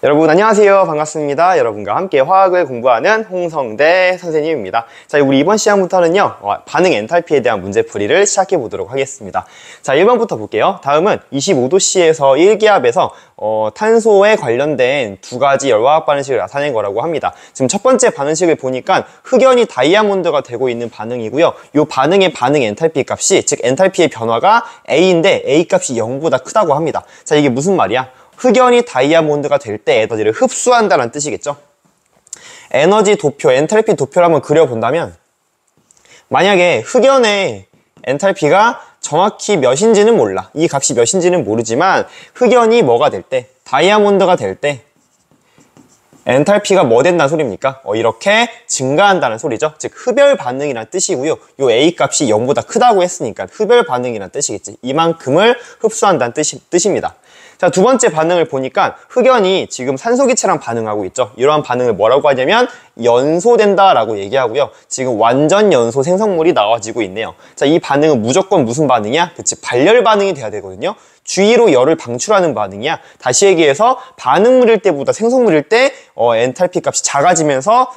여러분 안녕하세요. 반갑습니다. 여러분과 함께 화학을 공부하는 홍성대 선생님입니다. 자, 우리 이번 시간부터는요, 반응 엔탈피에 대한 문제풀이를 시작해 보도록 하겠습니다. 자, 1번부터 볼게요. 다음은 25도씨에서 1기압에서 탄소에 관련된 두 가지 열화학 반응식을 나타낸 거라고 합니다. 지금 첫 번째 반응식을 보니까 흑연이 다이아몬드가 되고 있는 반응이고요. 이 반응의 반응 엔탈피 값이, 즉 엔탈피의 변화가 A인데 A 값이 0보다 크다고 합니다. 자, 이게 무슨 말이야? 흑연이 다이아몬드가 될 때 에너지를 흡수한다는 뜻이겠죠. 에너지 도표, 엔탈피 도표를 한번 그려본다면, 만약에 흑연의 엔탈피가 정확히 몇인지는 몰라. 이 값이 몇인지는 모르지만 흑연이 뭐가 될 때, 다이아몬드가 될 때 엔탈피가 뭐 된다는 소리입니까? 이렇게 증가한다는 소리죠. 즉 흡열 반응이라는 뜻이고요. 요 A 값이 0보다 크다고 했으니까 흡열 반응이라는 뜻이겠지. 이만큼을 흡수한다는 뜻입니다. 자, 두 번째 반응을 보니까 흑연이 지금 산소기체랑 반응하고 있죠. 이러한 반응을 뭐라고 하냐면 연소된다라고 얘기하고요. 지금 완전 연소 생성물이 나와지고 있네요. 자, 이 반응은 무조건 무슨 반응이야? 그치, 발열 반응이 돼야 되거든요. 주위로 열을 방출하는 반응이야. 다시 얘기해서 반응물일 때보다 생성물일 때 엔탈피 값이 작아지면서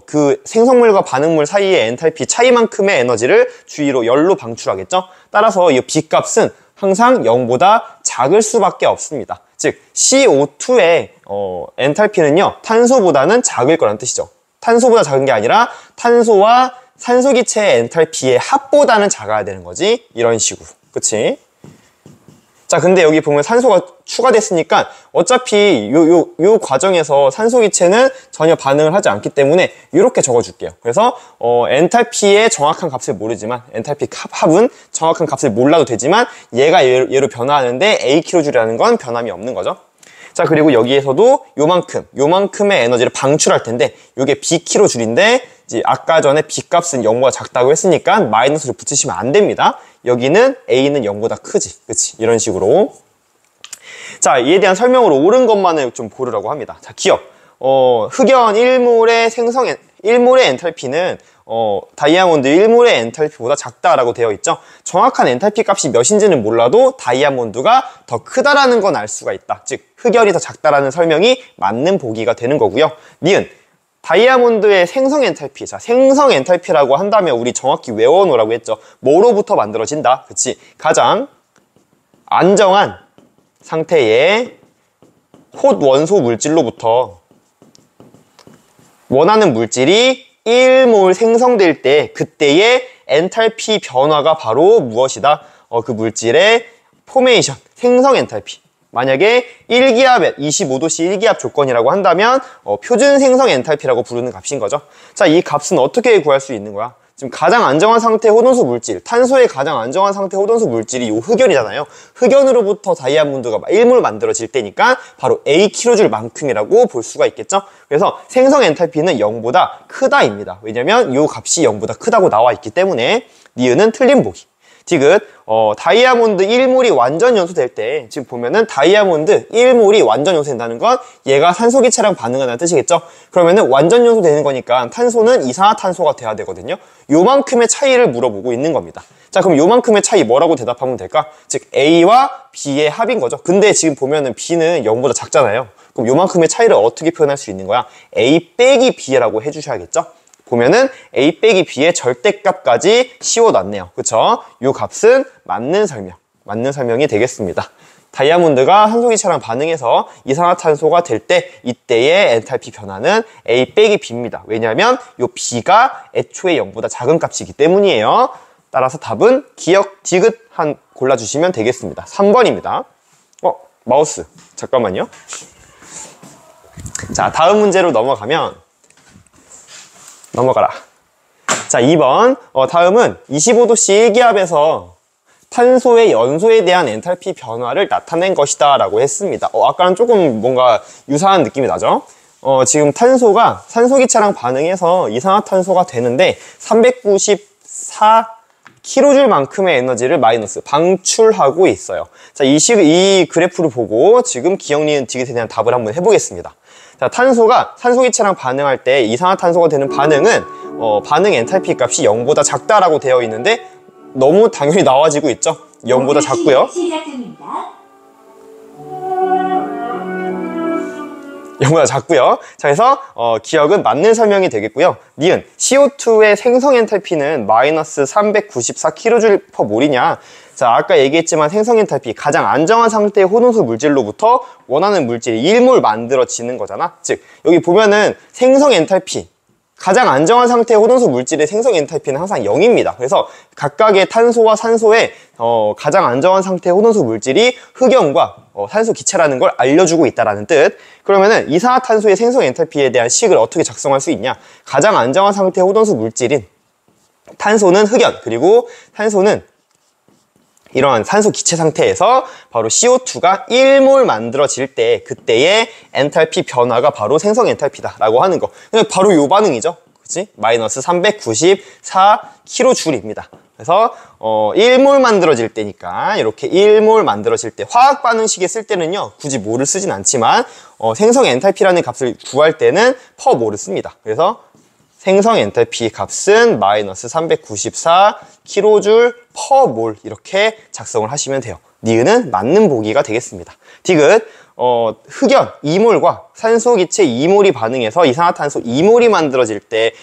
그 생성물과 반응물 사이의 엔탈피 차이만큼의 에너지를 주위로 열로 방출하겠죠. 따라서 이 B 값은 항상 0보다 작을 수밖에 없습니다. 즉 CO2의 엔탈피는요, 탄소보다는 작을 거란 뜻이죠. 탄소보다 작은 게 아니라 탄소와 산소기체의 엔탈피의 합보다는 작아야 되는 거지. 이런 식으로. 그치? 자, 근데 여기 보면 산소가 추가됐으니까 어차피 요 과정에서 산소기체는 전혀 반응을 하지 않기 때문에 이렇게 적어줄게요. 그래서 엔탈피의 정확한 값을 모르지만, 엔탈피 합은 정확한 값을 몰라도 되지만 얘가 얘로 변화하는데 A킬로줄이라는 건 변함이 없는 거죠. 자, 그리고 여기에서도 요만큼의 에너지를 방출할 텐데 요게 B킬로줄인데, 이제 아까 전에 B 값은 0보다 작다고 했으니까 마이너스를 붙이시면 안 됩니다. 여기는 A는 0보다 크지. 그치? 이런 식으로. 자, 이에 대한 설명으로 옳은 것만을 좀 고르라고 합니다. 자, 기억. 흑연 1몰의 엔탈피는 다이아몬드 1몰의 엔탈피보다 작다라고 되어 있죠. 정확한 엔탈피 값이 몇인지는 몰라도 다이아몬드가 더 크다라는 건 알 수가 있다. 즉 흑연이 더 작다라는 설명이 맞는 보기가 되는 거고요. 니은 다이아몬드의 생성 엔탈피. 자, 생성 엔탈피라고 한다면 우리 정확히 외워놓으라고 했죠. 뭐로부터 만들어진다? 그치? 가장 안정한 상태의 톳 원소 물질로부터 원하는 물질이 1몰 생성될 때, 그때의 엔탈피 변화가 바로 무엇이다? 그 물질의 포메이션, 생성 엔탈피. 만약에 1기압, 25도씨 1기압 조건이라고 한다면 표준 생성 엔탈피라고 부르는 값인 거죠. 자, 이 값은 어떻게 구할 수 있는 거야? 지금 가장 안정한 상태의 호돈수 물질, 탄소의 가장 안정한 상태의 호돈수 물질이 요 흑연이잖아요. 흑연으로부터 다이아몬드가 1몰 만들어질 때니까 바로 A킬로줄 만큼이라고 볼 수가 있겠죠. 그래서 생성 엔탈피는 0보다 크다입니다. 왜냐면 요 값이 0보다 크다고 나와 있기 때문에 니은은 틀린 보기. 디귿, 다이아몬드 1몰이 완전 연소될 때, 지금 보면은 다이아몬드 1몰이 완전 연소된다는 건 얘가 산소기체랑 반응한다는 뜻이겠죠? 그러면은 완전 연소되는 거니까 탄소는 이산화탄소가 돼야 되거든요? 요만큼의 차이를 물어보고 있는 겁니다. 자, 그럼 요만큼의 차이 뭐라고 대답하면 될까? 즉 A와 B의 합인 거죠. 근데 지금 보면은 B는 0보다 작잖아요. 그럼 요만큼의 차이를 어떻게 표현할 수 있는 거야? A 빼기 B라고 해주셔야겠죠? 보면은 A 빼기 B의 절대값까지 씌워놨네요. 그쵸? 요 값은 맞는 설명이 되겠습니다. 다이아몬드가 산소기체랑 반응해서 이산화탄소가 될 때, 이때의 엔탈피 변화는 A 빼기 B입니다. 왜냐하면 요 B가 애초에 0보다 작은 값이기 때문이에요. 따라서 답은 기억, 디귿 골라주시면 되겠습니다. 3번입니다. 마우스. 잠깐만요. 자, 다음 문제로 넘어가라. 자, 2번. 다음은 25도씨 1기압에서 탄소의 연소에 대한 엔탈피 변화를 나타낸 것이다 라고 했습니다. 아까랑 조금 뭔가 유사한 느낌이 나죠? 지금 탄소가 산소기체랑 반응해서 이산화탄소가 되는데 394kJ만큼의 에너지를 마이너스 방출하고 있어요. 자, 이 그래프를 보고 지금 기억, 니은, 디귿에 대한 답을 한번 해보겠습니다. 자, 탄소가 산소기체랑 반응할 때 이산화탄소가 되는 반응은 반응 엔탈피 값이 0보다 작다라고 되어 있는데 너무 당연히 나와지고 있죠. 0보다 작고요. 0보다 작고요. 자, 그래서 기억은 맞는 설명이 되겠고요. 니은 CO2의 생성 엔탈피는 마이너스 394kJ/몰이냐. 자, 아까 얘기했지만 생성 엔탈피, 가장 안정한 상태의 호동수 물질로부터 원하는 물질이 1몰 만들어지는 거잖아. 즉 여기 보면은 생성 엔탈피, 가장 안정한 상태의 호동수 물질의 생성 엔탈피는 항상 0입니다. 그래서 각각의 탄소와 산소의 가장 안정한 상태의 호동수 물질이 흑연과 산소 기체라는 걸 알려주고 있다는 뜻. 그러면은 이산화탄소의 생성 엔탈피에 대한 식을 어떻게 작성할 수 있냐? 가장 안정한 상태의 호동수 물질인 탄소는 흑연, 그리고 산소는 이러한 산소 기체 상태에서 바로 CO2가 1몰 만들어질 때 그때의 엔탈피 변화가 바로 생성 엔탈피다라고 하는 거. 바로 요 반응이죠. 그치? 마이너스 394kJ입니다. 그래서 1몰 만들어질 때니까 이렇게 1몰 만들어질 때 화학 반응식에 쓸 때는요 굳이 몰을 쓰진 않지만 생성 엔탈피라는 값을 구할 때는 퍼몰을 씁니다. 그래서 생성 엔탈피 값은 마이너스 394kJ/몰 이렇게 작성을 하시면 돼요. 니은은 맞는 보기가 되겠습니다. 디귿 흑연 2몰과 산소 기체 2몰이 반응해서 이산화탄소 2몰이 만들어질 때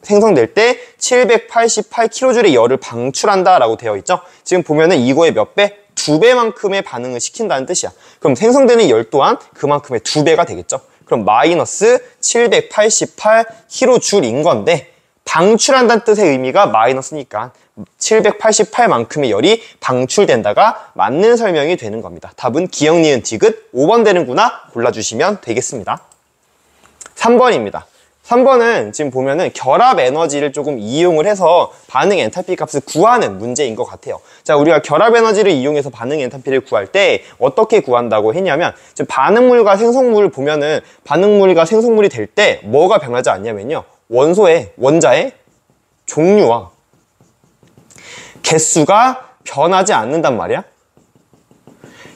생성될 때 788kJ의 열을 방출한다 라고 되어 있죠. 지금 보면은 이거의 몇 배? 2배만큼의 반응을 시킨다는 뜻이야. 그럼 생성되는 열 또한 그만큼의 2배가 되겠죠. 그럼 마이너스 788kJ인 건데 방출한다는 뜻의 의미가 마이너스니까 788만큼의 열이 방출된다가 맞는 설명이 되는 겁니다. 답은 기역, 니은, 디귿 5번 되는구나 골라주시면 되겠습니다. 3번입니다. 3번은 지금 보면은 결합 에너지를 조금 이용을 해서 반응 엔탈피 값을 구하는 문제인 것 같아요. 자, 우리가 결합 에너지를 이용해서 반응 엔탈피를 구할 때 어떻게 구한다고 했냐면 지금 반응물과 생성물 보면은 반응물과 생성물이 될 때 뭐가 변하지 않냐면요. 원자의 종류와 개수가 변하지 않는단 말이야.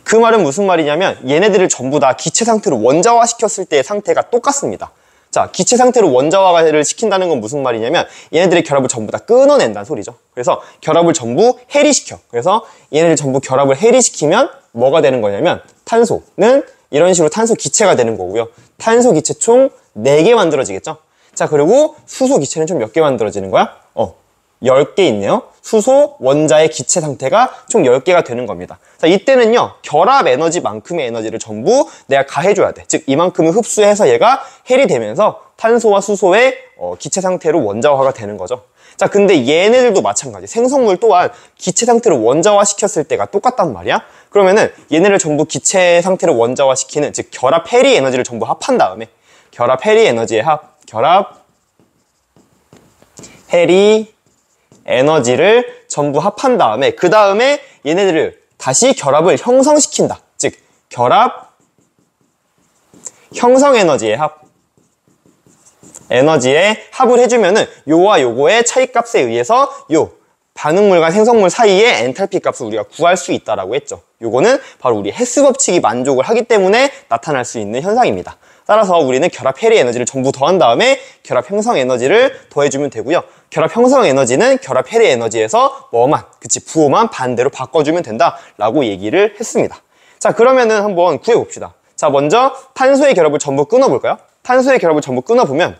그 말은 무슨 말이냐면 얘네들을 전부 다 기체 상태로 원자화 시켰을 때의 상태가 똑같습니다. 자, 기체 상태로 원자화를 시킨다는 건 무슨 말이냐면 얘네들의 결합을 전부 다 끊어낸다는 소리죠. 그래서 결합을 전부 해리시켜. 그래서 얘네들 전부 결합을 해리시키면 뭐가 되는 거냐면 탄소는 이런 식으로 탄소 기체가 되는 거고요. 탄소 기체 총 4개 만들어지겠죠. 자, 그리고 수소 기체는 좀 몇 개 만들어지는 거야? 10개 있네요. 수소 원자의 기체 상태가 총 10개가 되는 겁니다. 자, 이때는요 결합 에너지만큼의 에너지를 전부 내가 가해줘야 돼. 즉 이만큼을 흡수해서 얘가 해리되면서 탄소와 수소의 기체 상태로 원자화가 되는 거죠. 자, 근데 얘네들도 마찬가지. 생성물 또한 기체 상태로 원자화 시켰을 때가 똑같단 말이야. 그러면은 얘네를 전부 기체 상태로 원자화 시키는, 즉 결합 해리 에너지를 전부 합한 다음에 결합 해리 에너지의 결합 해리 에너지를 전부 합한 다음에 그 다음에 얘네들을 다시 결합을 형성시킨다. 즉 결합 형성 에너지의 에너지에 합을 해주면은 요와 요거의 차이값에 의해서 요 반응물과 생성물 사이의 엔탈피 값을 우리가 구할 수 있다라고 했죠. 요거는 바로 우리 헬스 법칙이 만족을 하기 때문에 나타날 수 있는 현상입니다. 따라서 우리는 결합 해리 에너지를 전부 더한 다음에 결합 형성 에너지를 더해주면 되고요. 결합 형성 에너지는 결합 해리 에너지에서 부호만 반대로 바꿔주면 된다라고 얘기를 했습니다. 자, 그러면은 한번 구해봅시다. 자, 먼저 탄소의 결합을 전부 끊어볼까요? 탄소의 결합을 전부 끊어보면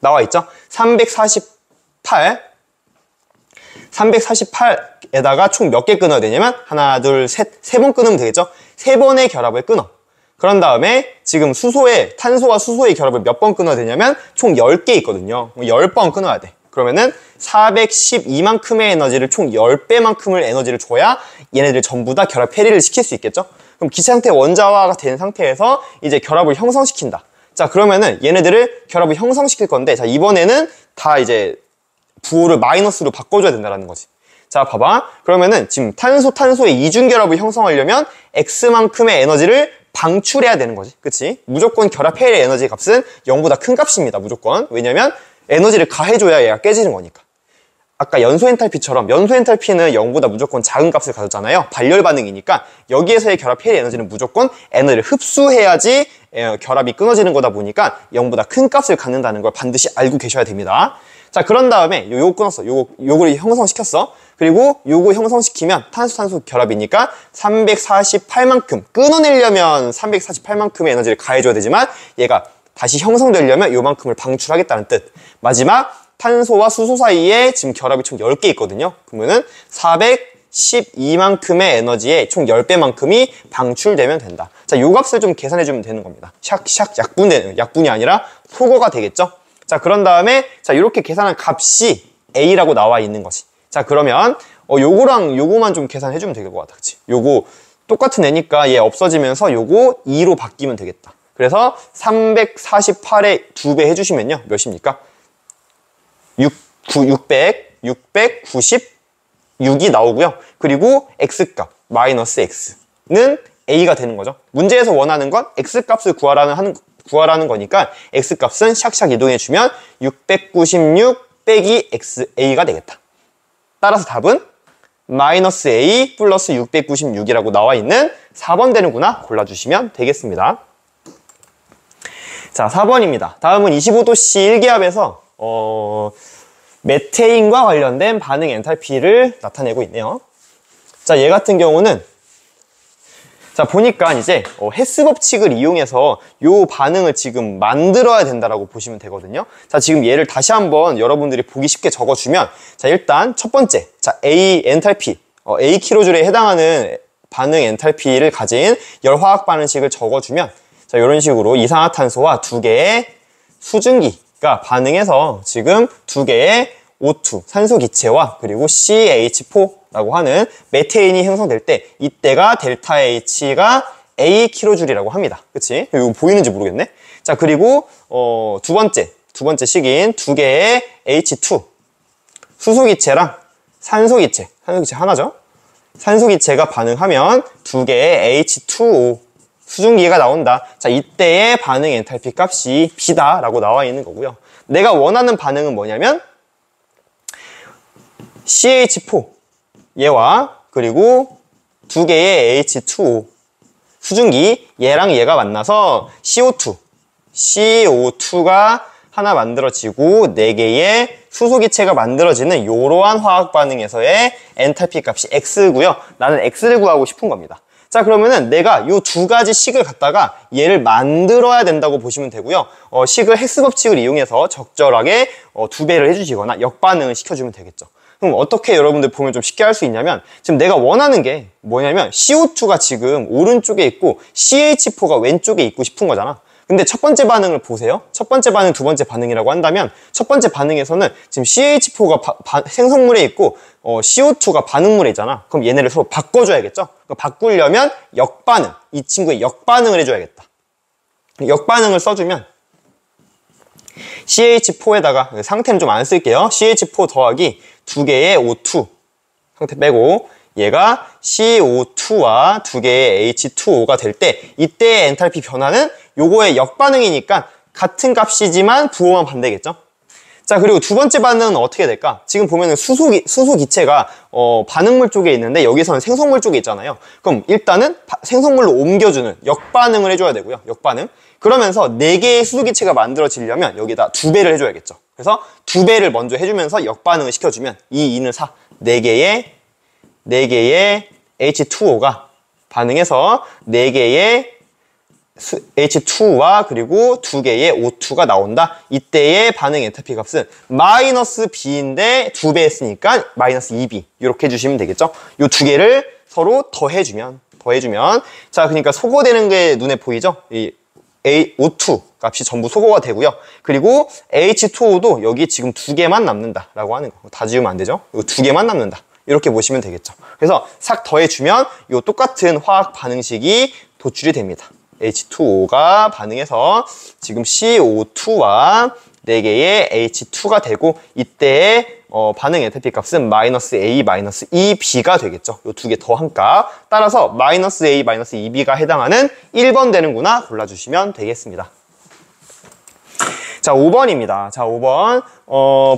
나와있죠? 348에다가 총 몇 개 끊어야 되냐면 하나, 둘, 셋, 3번 끊으면 되겠죠? 3번의 결합을 끊어. 그런 다음에 지금 탄소와 수소의 결합을 몇 번 끊어야 되냐면 총 10개 있거든요. 10번 끊어야 돼. 그러면은 412만큼의 에너지를 총 10배만큼을 에너지를 줘야 얘네들 전부 다 결합 해리를 시킬 수 있겠죠? 그럼 기체 상태 원자화가 된 상태에서 이제 결합을 형성시킨다. 자, 그러면은 얘네들을 결합을 형성시킬 건데, 자, 이번에는 다 이제 부호를 마이너스로 바꿔줘야 된다는 거지. 자, 봐봐. 그러면은 지금 탄소의 이중결합을 형성하려면 X만큼의 에너지를 방출해야 되는 거지. 그치? 무조건 결합 해리 에너지 값은 0보다 큰 값입니다. 무조건. 왜냐면 에너지를 가해줘야 얘가 깨지는 거니까. 아까 연소 엔탈피처럼 연소 엔탈피는 0보다 무조건 작은 값을 가졌잖아요. 발열 반응이니까 여기에서의 결합 해리 에너지는 무조건 에너지를 흡수해야지 결합이 끊어지는 거다 보니까 0보다 큰 값을 갖는다는 걸 반드시 알고 계셔야 됩니다. 자, 그런 다음에 요거 끊었어. 요거를 형성시켰어. 그리고 요거 형성시키면 탄소 결합이니까 348만큼 끊어내려면 348만큼의 에너지를 가해줘야 되지만 얘가 다시 형성되려면 요만큼을 방출하겠다는 뜻. 마지막 탄소와 수소 사이에 지금 결합이 총 10개 있거든요. 그러면은 412만큼의 에너지에 총 10배만큼이 방출되면 된다. 자, 요 값을 좀 계산해주면 되는 겁니다. 샥샥 약분이 아니라 소거가 되겠죠. 자, 그런 다음에 자, 이렇게 계산한 값이 A라고 나와 있는 거지. 자, 그러면 요거랑 요거만 좀 계산해주면 될 것 같아. 그치? 요거 똑같은 애니까 얘 없어지면서 요거 2로 바뀌면 되겠다. 그래서 348에 2배 해주시면요. 몇입니까? 696이 나오고요. 그리고 X값, 마이너스 X는 A가 되는 거죠. 문제에서 원하는 건 X값을 구하라는 거니까 X값은 샥샥 이동해주면 696 빼기 A가 되겠다. 따라서 답은 마이너스 A 플러스 696이라고 나와 있는 4번 되는구나 골라주시면 되겠습니다. 자, 4번입니다. 다음은 25도씨 1기압에서 메테인과 관련된 반응 엔탈피를 나타내고 있네요. 자, 얘 같은 경우는 자, 보니까 이제 헤스 법칙을 이용해서 요 반응을 지금 만들어야 된다라고 보시면 되거든요. 자, 지금 얘를 다시 한번 여러분들이 보기 쉽게 적어주면 자, 일단 첫 번째 자, A 엔탈피 A 킬로줄에 해당하는 반응 엔탈피를 가진 열화학 반응식을 적어주면 자, 이런 식으로 이산화탄소와 두 개의 수증기가 반응해서 지금 두 개의 O2 산소 기체와 그리고 CH4라고 하는 메테인이 형성될 때 이때가 델타 H가 A 킬로줄이라고 합니다. 그치? 이거 보이는지 모르겠네. 자, 그리고 두 번째 식인 두 개의 H2 수소 기체랑 산소 기체 하나죠. 산소 기체가 반응하면 두 개의 H2O 수증기가 나온다. 자, 이때의 반응 엔탈피 값이 B다라고 나와 있는 거고요. 내가 원하는 반응은 뭐냐면 CH4 얘와 그리고 두 개의 H2O 수증기 얘랑 얘가 만나서 CO2가 하나 만들어지고 네 개의 수소기체가 만들어지는 이러한 화학 반응에서의 엔탈피 값이 X고요. 나는 X를 구하고 싶은 겁니다. 자, 그러면은 내가 이 두 가지 식을 갖다가 얘를 만들어야 된다고 보시면 되고요. 식을 헬스 법칙을 이용해서 적절하게 2배를 해주시거나 역반응을 시켜주면 되겠죠. 그럼 어떻게 여러분들 보면 좀 쉽게 할 수 있냐면 지금 내가 원하는 게 뭐냐면 CO2가 지금 오른쪽에 있고 CH4가 왼쪽에 있고 싶은 거잖아. 근데 첫 번째 반응을 보세요. 첫 번째 반응, 두 번째 반응이라고 한다면 첫 번째 반응에서는 지금 CH4가 생성물에 있고 CO2가 반응물에 있잖아. 그럼 얘네를 서로 바꿔줘야겠죠. 바꾸려면 역반응, 이 친구의 역반응을 해줘야겠다. 역반응을 써주면 CH4에다가 상태는 좀 안 쓸게요. CH4 더하기 두 개의 O2 상태 빼고 얘가 CO2와 두 개의 H2O가 될 때 이때의 엔탈피 변화는 요거의 역반응이니까 같은 값이지만 부호만 반대겠죠. 자, 그리고 두 번째 반응은 어떻게 될까? 지금 보면은 수소 기체가 반응물 쪽에 있는데 여기서는 생성물 쪽에 있잖아요. 그럼 일단은 생성물로 옮겨주는 역반응을 해줘야 되고요. 역반응. 그러면서 4개의 수소 기체가 만들어지려면 여기다 2배를 해줘야겠죠. 그래서 2배를 먼저 해주면서 역반응을 시켜주면 2, 2는 4, 4개의 H2O가 반응해서 4개의 H2와 그리고 2개의 O2가 나온다. 이때의 반응 엔탈피 값은 마이너스 B인데 2배 했으니까 마이너스 2B 이렇게 해주시면 되겠죠. 이 두 개를 서로 더해주면 자, 그러니까 소거되는 게 눈에 보이죠? 이 O2 값이 전부 소거가 되고요. 그리고 H2O도 여기 지금 2개만 남는다라고 하는 거. 다 지우면 안 되죠? 이거 2개만 남는다. 이렇게 보시면 되겠죠. 그래서 싹 더해주면 이 똑같은 화학 반응식이 도출이 됩니다. H2O가 반응해서 지금 CO2와 4개의 H2가 되고 이때의 반응 엔탈피 값은 마이너스 A, 마이너스 2B가 되겠죠. 이 두 개 더한 값. 따라서 마이너스 A, 마이너스 2B가 해당하는 1번 되는구나 골라주시면 되겠습니다. 자, 5번입니다. 자, 5번.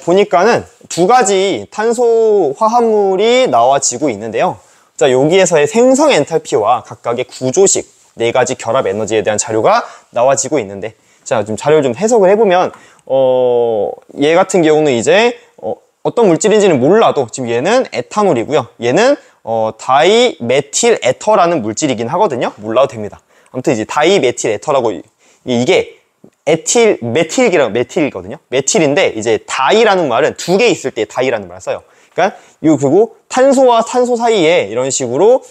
보니까는 두 가지 탄소 화합물이 나와지고 있는데요. 자, 여기에서의 생성 엔탈피와 각각의 구조식, 4가지 결합 에너지에 대한 자료가 나와지고 있는데 자, 좀 자료를 좀 해석을 해보면, 얘 같은 경우는 이제, 어떤 물질인지는 몰라도, 지금 얘는 에탄올이고요. 얘는, 다이메틸 에터라는 물질이긴 하거든요. 몰라도 됩니다. 아무튼 이제 다이메틸 에터라고, 이게, 메틸이거든요. 메틸인데, 이제 다이라는 말은 두 개 있을 때 다이라는 말을 써요. 그러니까 그리고 탄소와 산소 사이에 이런 식으로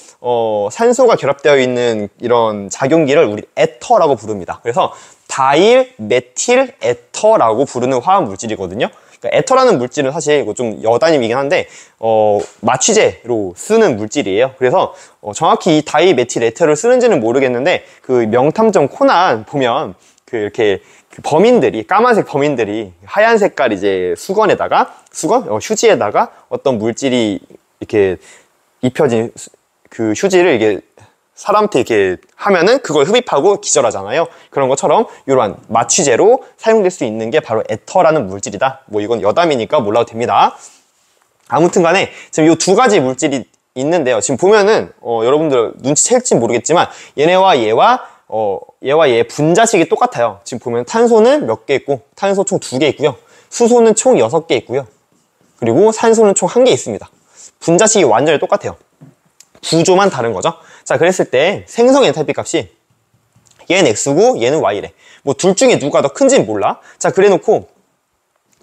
산소가 결합되어 있는 이런 작용기를 우리 에터라고 부릅니다. 그래서 다일 메틸 에터라고 부르는 화학 물질이거든요. 그러니까 에터라는 물질은 사실 이거 좀 여단임이긴 한데 마취제로 쓰는 물질이에요. 그래서 정확히 이 다일 메틸 에터를 쓰는지는 모르겠는데 그 명탐정 코난 보면 그 이렇게 범인들이 까만색 범인들이 하얀 색깔 이제 휴지에다가 어떤 물질이 이렇게 입혀진 그 휴지를 이게 사람한테 이렇게 하면은 그걸 흡입하고 기절하잖아요. 그런 것처럼 이러한 마취제로 사용될 수 있는 게 바로 에터라는 물질이다. 뭐 이건 여담이니까 몰라도 됩니다. 아무튼 간에 지금 이 두 가지 물질이 있는데요. 지금 보면은 여러분들 눈치챌지 모르겠지만 얘와 얘의 분자식이 똑같아요. 지금 보면 탄소는 몇 개 있고 탄소 총 2개 있고요. 수소는 총 6개 있고요. 그리고 산소는 총 1개 있습니다. 분자식이 완전히 똑같아요. 구조만 다른 거죠. 자, 그랬을 때 생성 엔탈피 값이 얘는 X고 얘는 Y래. 뭐 둘 중에 누가 더 큰지는 몰라. 자, 그래놓고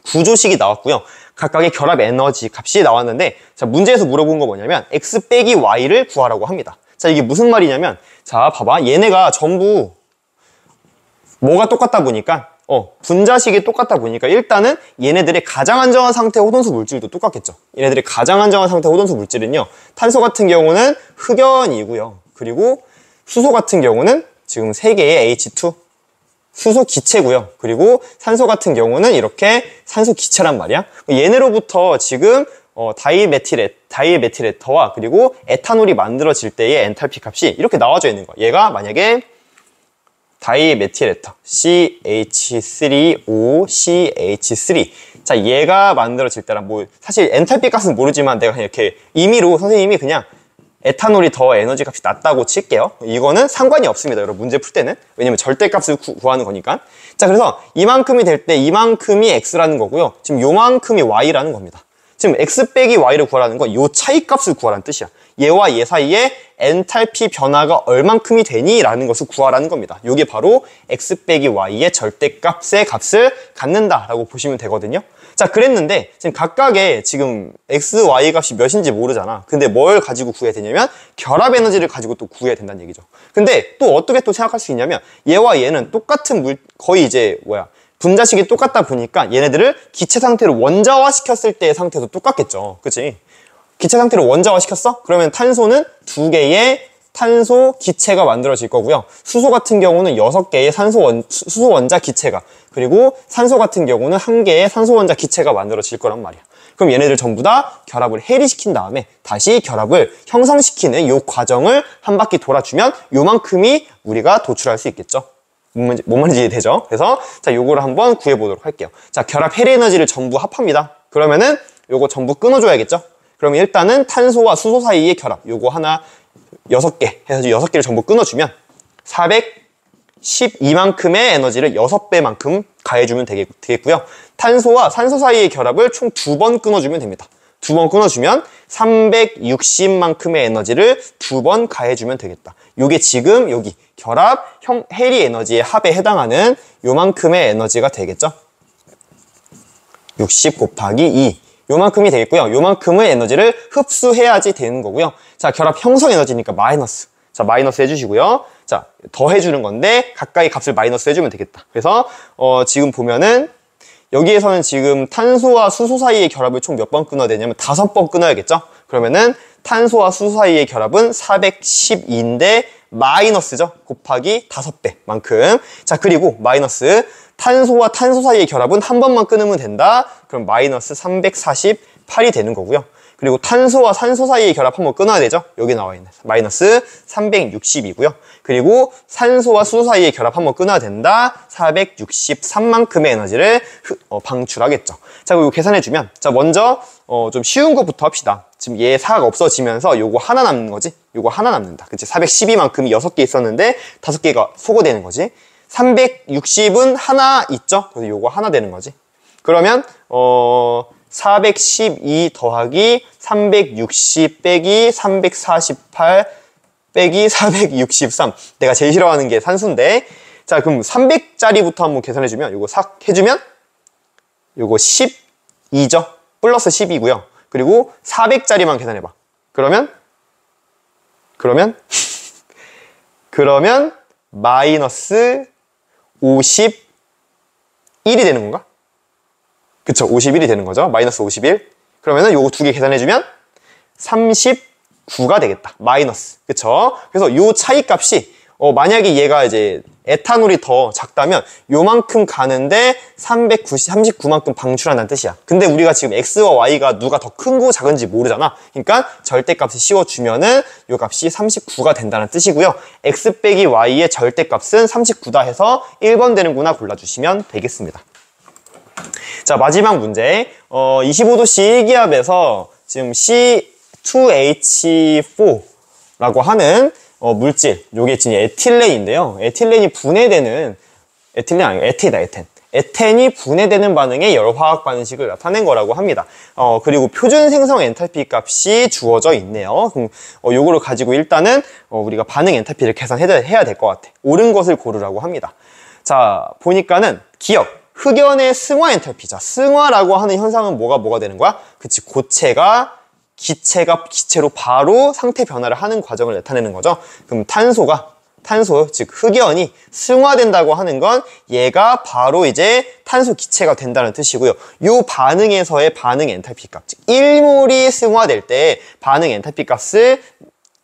구조식이 나왔고요. 각각의 결합 에너지 값이 나왔는데 자, 문제에서 물어본 거 뭐냐면 X 빼기 Y를 구하라고 합니다. 자, 이게 무슨 말이냐면 자, 봐봐. 얘네가 전부 뭐가 똑같다 보니까 분자식이 똑같다 보니까 일단은 얘네들의 가장 안정한 상태 호돈수 물질도 똑같겠죠. 얘네들의 가장 안정한 상태 호돈수 물질은요. 탄소 같은 경우는 흑연이고요. 그리고 수소 같은 경우는 지금 3개의 H2 수소 기체고요. 그리고 산소 같은 경우는 이렇게 산소 기체란 말이야. 얘네로부터 지금 다이메틸에터와 그리고 에탄올이 만들어질 때의 엔탈피 값이 이렇게 나와져 있는 거야. 얘가 만약에 다이메틸에터 CH3OCH3 자, 얘가 만들어질 때랑 뭐 사실 엔탈피 값은 모르지만 내가 그냥 이렇게 임의로 선생님이 그냥 에탄올이 더 에너지 값이 낮다고 칠게요. 이거는 상관이 없습니다. 여러분 문제 풀 때는. 왜냐면 절대값을 구하는 거니까. 자, 그래서 이만큼이 될 때 이만큼이 X라는 거고요. 지금 요만큼이 Y라는 겁니다. 지금 X 빼기 Y를 구하라는 건 요 차이값을 구하라는 뜻이야. 얘와 얘 사이에 엔탈피 변화가 얼만큼이 되니? 라는 것을 구하라는 겁니다. 요게 바로 X 빼기 Y의 절대값의 값을 갖는다 라고 보시면 되거든요. 자, 그랬는데 지금 각각의 지금 X, Y 값이 몇인지 모르잖아. 근데 뭘 가지고 구해야 되냐면 결합 에너지를 가지고 또 구해야 된다는 얘기죠. 근데 또 어떻게 또 생각할 수 있냐면 얘와 얘는 똑같은 거의 이제 분자식이 똑같다 보니까 얘네들을 기체 상태로 원자화 시켰을 때의 상태도 똑같겠죠. 그치? 기체 상태로 원자화 시켰어? 그러면 탄소는 2개의 탄소 기체가 만들어질 거고요. 수소 같은 경우는 6개의 수소 원자 기체가, 그리고 산소 같은 경우는 1개의 산소 원자 기체가 만들어질 거란 말이야. 그럼 얘네들 전부 다 결합을 해리시킨 다음에 다시 결합을 형성시키는 이 과정을 한 바퀴 돌아주면 요만큼이 우리가 도출할 수 있겠죠. 뭔 말인지 이해되죠? 그래서 자, 요거를 한번 구해보도록 할게요. 자, 결합 해리 에너지를 전부 합합니다. 그러면은 요거 전부 끊어줘야겠죠? 그러면 일단은 탄소와 수소 사이의 결합, 요거 하나 6개 해서 6개를 전부 끊어주면 412만큼의 에너지를 6배만큼 가해주면 되겠고요. 탄소와 산소 사이의 결합을 총 2번 끊어주면 됩니다. 2번 끊어주면 360만큼의 에너지를 2번 가해주면 되겠다. 요게 지금 여기 결합 해리 에너지의 합에 해당하는 요만큼의 에너지가 되겠죠. 60 곱하기 2 요만큼이 되겠고요. 요만큼의 에너지를 흡수해야지 되는 거고요. 자, 결합 형성 에너지니까 마이너스. 자, 마이너스 해주시고요. 자, 더 해주는 건데 가까이 값을 마이너스 해주면 되겠다. 그래서 지금 보면은 여기에서는 지금 탄소와 수소 사이의 결합을 총 몇 번 끊어야 되냐면 5번 끊어야겠죠. 그러면은 탄소와 수소 사이의 결합은 412인데 마이너스죠. 곱하기 5배만큼. 자, 그리고 마이너스 탄소와 탄소 사이의 결합은 한 번만 끊으면 된다. 그럼 마이너스 348이 되는 거고요. 그리고 탄소와 산소 사이의 결합 한번 끊어야 되죠. 여기 나와 있는 마이너스 360이고요. 그리고 산소와 수소 사이의 결합 한번 끊어야 된다. 463만큼의 에너지를 방출하겠죠. 자, 그리고 계산해주면 자, 먼저 좀 쉬운 것부터 합시다. 지금 얘 4가 없어지면서 요거 하나 남는 거지? 요거 하나 남는다. 그치? 412만큼이 6개 있었는데 5개가 소거되는 거지? 360은 하나 있죠? 그래서 요거 하나 되는 거지. 그러면 412 더하기 360 빼기 348 빼기 463. 내가 제일 싫어하는 게 산수인데, 자 그럼 300짜리부터 한번 계산해주면, 요거 싹 해주면 요거 12죠? 플러스 10이고요. 그리고 400짜리만 계산해봐. 그러면 마이너스 51이 되는 건가? 그쵸, 51이 되는 거죠. 마이너스 51. 그러면은 요거 두 개 계산해주면 39가 되겠다. 마이너스. 그쵸? 그래서 요 차이 값이, 만약에 얘가 이제 에탄올이 더 작다면 요만큼 가는데 39만큼 방출한다는 뜻이야. 근데 우리가 지금 X와 Y가 누가 더 큰고 작은지 모르잖아. 그러니까 절대값을 씌워주면은 요 값이 39가 된다는 뜻이고요. X 빼기 Y의 절대값은 39다 해서 1번 되는구나 골라주시면 되겠습니다. 자, 마지막 문제. 25도씨 일기압에서 지금 C2H4라고 하는 물질, 요게 지금 에틸렌인데요. 에틸렌이 분해되는, 에틸렌 아니고 에텐이다, 에텐. 에텐이 분해되는 반응의 열화학 반응식을 나타낸 거라고 합니다. 그리고 표준 생성 엔탈피 값이 주어져 있네요. 그럼 요거를 가지고 일단은 우리가 반응 엔탈피를 계산해야 될 것 같아. 옳은 것을 고르라고 합니다. 자, 보니까는 기억, 흑연의 승화 엔탈피. 자, 승화라고 하는 현상은 뭐가 되는 거야? 그치, 고체가 기체가 기체로 바로 상태 변화를 하는 과정을 나타내는 거죠. 그럼 탄소, 즉 흑연이 승화된다고 하는 건 얘가 바로 이제 탄소 기체가 된다는 뜻이고요. 요 반응에서의 반응 엔탈피 값, 즉 1몰이 승화될 때 반응 엔탈피 값을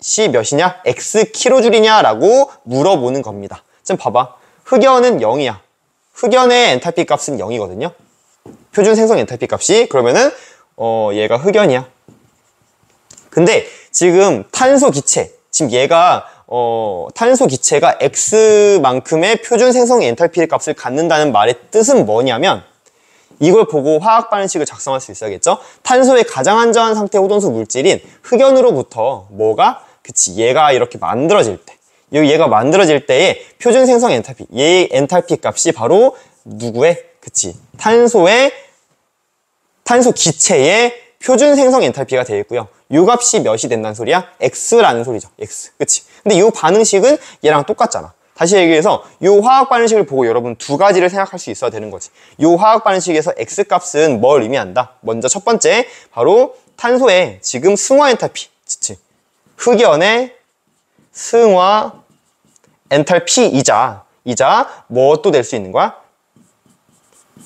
C 몇이냐? X 킬로줄이냐라고 물어보는 겁니다. 좀 봐봐. 흑연은 0이야. 흑연의 엔탈피 값은 0이거든요. 표준 생성 엔탈피 값이. 그러면은 얘가 흑연이야. 근데 지금 탄소 기체, 지금 얘가 탄소 기체가 X만큼의 표준 생성 엔탈피 값을 갖는다는 말의 뜻은 뭐냐면, 이걸 보고 화학 반응식을 작성할 수 있어야겠죠? 탄소의 가장 안전한 상태 호동수 물질인 흑연으로부터 그치, 얘가 이렇게 만들어질 때, 얘가 만들어질 때의 표준 생성 엔탈피, 얘의 엔탈피 값이 바로 누구의? 그치, 탄소 기체의 표준 생성 엔탈피가 되어 있고요. 요 값이 몇이 된다는 소리야? X라는 소리죠. X. 그치? 근데 요 반응식은 얘랑 똑같잖아. 다시 얘기해서 요 화학 반응식을 보고 여러분 두 가지를 생각할 수 있어야 되는 거지. 요 화학 반응식에서 X 값은 뭘 의미한다? 먼저 첫 번째, 바로 탄소의 지금 승화 엔탈피. 그치? 흑연의 승화 엔탈피이자 뭐 또 될 수 있는 거야?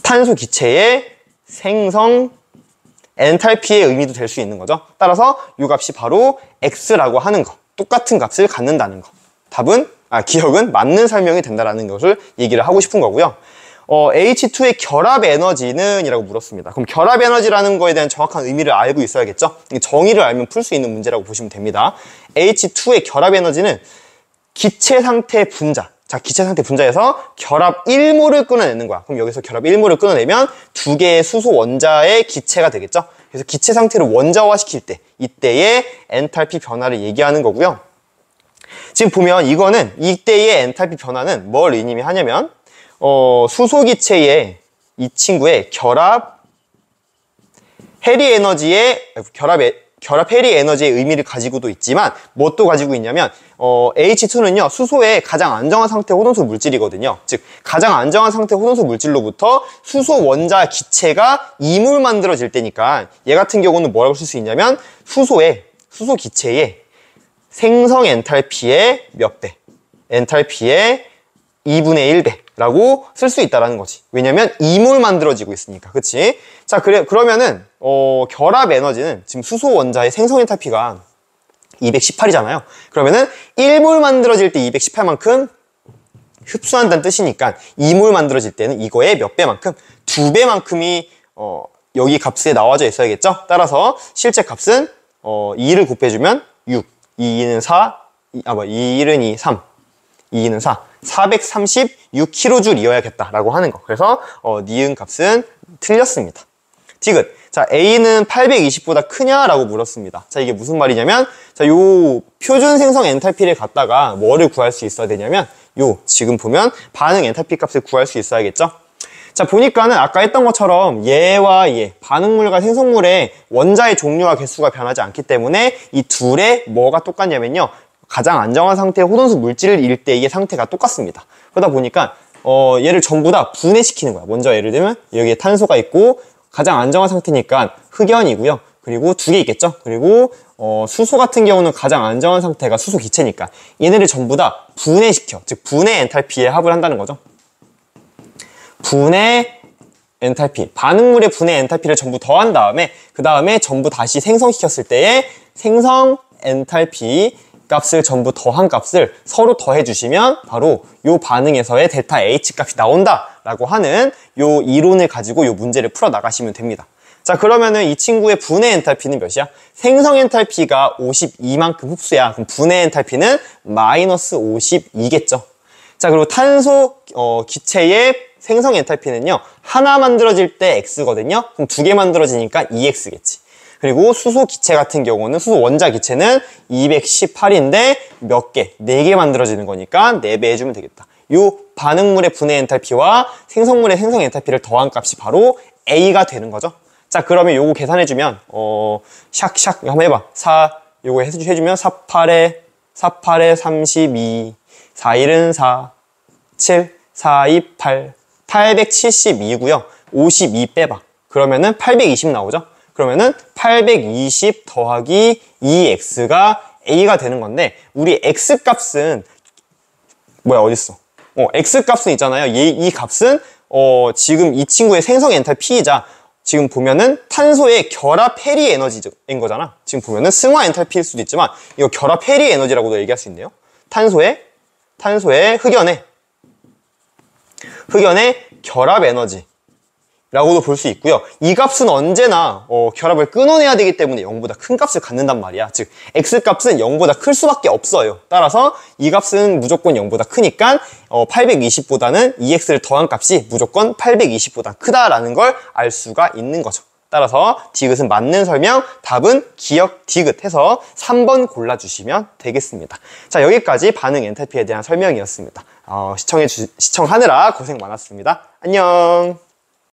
탄소 기체의 생성 엔탈피의 의미도 될 수 있는 거죠. 따라서 이 값이 바로 X라고 하는 거, 똑같은 값을 갖는다는 거. 기억은 맞는 설명이 된다는 것을 얘기를 하고 싶은 거고요. H2의 결합 에너지는? 이라고 물었습니다. 그럼 결합 에너지라는 거에 대한 정확한 의미를 알고 있어야겠죠. 정의를 알면 풀 수 있는 문제라고 보시면 됩니다. H2의 결합 에너지는 기체 상태 분자. 자, 기체 상태 분자에서 결합 1몰을 끊어내는 거야. 그럼 여기서 결합 1몰을 끊어내면 두 개의 수소 원자의 기체가 되겠죠. 그래서 기체 상태를 원자화 시킬 때, 이때의 엔탈피 변화를 얘기하는 거고요. 지금 보면 이거는, 이때의 엔탈피 변화는 뭘 의미하냐면, 수소 기체의 이 친구의 결합 해리 에너지의 결합 해리 에너지의 의미를 가지고도 있지만, 뭣도 가지고 있냐면, H2는요, 수소의 가장 안정한 상태 호동수 물질이거든요. 즉, 가장 안정한 상태 호동수 물질로부터 수소 원자 기체가 이물 만들어질 때니까, 얘 같은 경우는 뭐라고 쓸 수 있냐면, 수소 기체의 생성 엔탈피의 몇 배? 엔탈피의 2분의 1배라고 쓸 수 있다라는 거지. 왜냐면 이몰 만들어지고 있으니까. 그치? 자, 그러면은, 결합 에너지는 지금 수소 원자의 생성 엔탈피가 218이잖아요. 그러면은 1몰 만들어질 때 218만큼 흡수한다는 뜻이니까 2몰 만들어질 때는 이거의 몇 배만큼? 2배만큼이 여기 값에 나와져 있어야겠죠? 따라서 실제 값은 2를 곱해주면 6, 2는 4, 2는 2, 3, 2는 4, 436kJ이어야겠다라고 하는 거. 그래서 니은 값은 틀렸습니다. 디귿. 자, A는 820보다 크냐라고 물었습니다. 자, 이게 무슨 말이냐면, 자, 요 표준 생성 엔탈피를 갖다가 뭐를 구할 수 있어야 되냐면, 요 지금 보면 반응 엔탈피 값을 구할 수 있어야겠죠? 자, 보니까는 아까 했던 것처럼 얘와 얘, 반응물과 생성물의 원자의 종류와 개수가 변하지 않기 때문에 이 둘의 뭐가 똑같냐면요, 가장 안정한 상태의 호돈수 물질을 일 때의 상태가 똑같습니다. 그러다 보니까 얘를 전부 다 분해시키는 거야. 먼저 예를 들면 여기에 탄소가 있고 가장 안정한 상태니까 흑연이고요. 그리고 두 개 있겠죠? 그리고 수소 같은 경우는 가장 안정한 상태가 수소 기체니까 얘네를 전부 다 분해시켜. 즉 분해 엔탈피에 합을 한다는 거죠. 분해 엔탈피, 반응물의 분해 엔탈피를 전부 더한 다음에 그 다음에 전부 다시 생성시켰을 때의 생성 엔탈피 값을 전부 더한 값을 서로 더해 주시면 바로 요 반응에서의 델타 H 값이 나온다 라고 하는 요 이론을 가지고 요 문제를 풀어 나가시면 됩니다. 자, 그러면은 이 친구의 분해 엔탈피는 몇이야? 생성 엔탈피가 52만큼 흡수야. 그럼 분해 엔탈피는 마이너스 52겠죠. 자, 그리고 탄소 기체의 생성 엔탈피는요, 하나 만들어질 때 X거든요. 그럼 두 개 만들어지니까 2X겠지. 그리고 수소 기체 같은 경우는, 수소 원자 기체는 218인데 몇 개? 4개 만들어지는 거니까 4배 해주면 되겠다. 요 반응물의 분해 엔탈피와 생성물의 생성 엔탈피를 더한 값이 바로 A가 되는 거죠. 자, 그러면 요거 계산해주면, 샥샥, 한번 해봐. 요거 해주면 48에 32, 41은 4, 7, 4, 2, 8, 872고요. 52 빼봐. 그러면은 820 나오죠? 그러면은 820 더하기 2x가 a가 되는 건데, 우리 x값은 뭐야, 어딨어? x값은 있잖아요. 이 값은 지금 이 친구의 생성 엔탈피이자 지금 보면은 탄소의 결합 해리 에너지인 거잖아. 지금 보면은 승화 엔탈피일 수도 있지만 이거 결합 해리 에너지라고도 얘기할 수 있네요. 탄소의 흑연의 결합 에너지라고도 볼 수 있고요. 이 값은 언제나 결합을 끊어내야 되기 때문에 0보다 큰 값을 갖는단 말이야. 즉 x값은 0보다 클 수밖에 없어요. 따라서 이 값은 무조건 0보다 크니까 820보다는 2x를 더한 값이 무조건 820보다 크다라는 걸 알 수가 있는 거죠. 따라서 디귿은 맞는 설명, 답은 기억 디귿 해서 3번 골라주시면 되겠습니다. 자, 여기까지 반응 엔탈피에 대한 설명이었습니다. 시청하느라 고생 많았습니다. 안녕.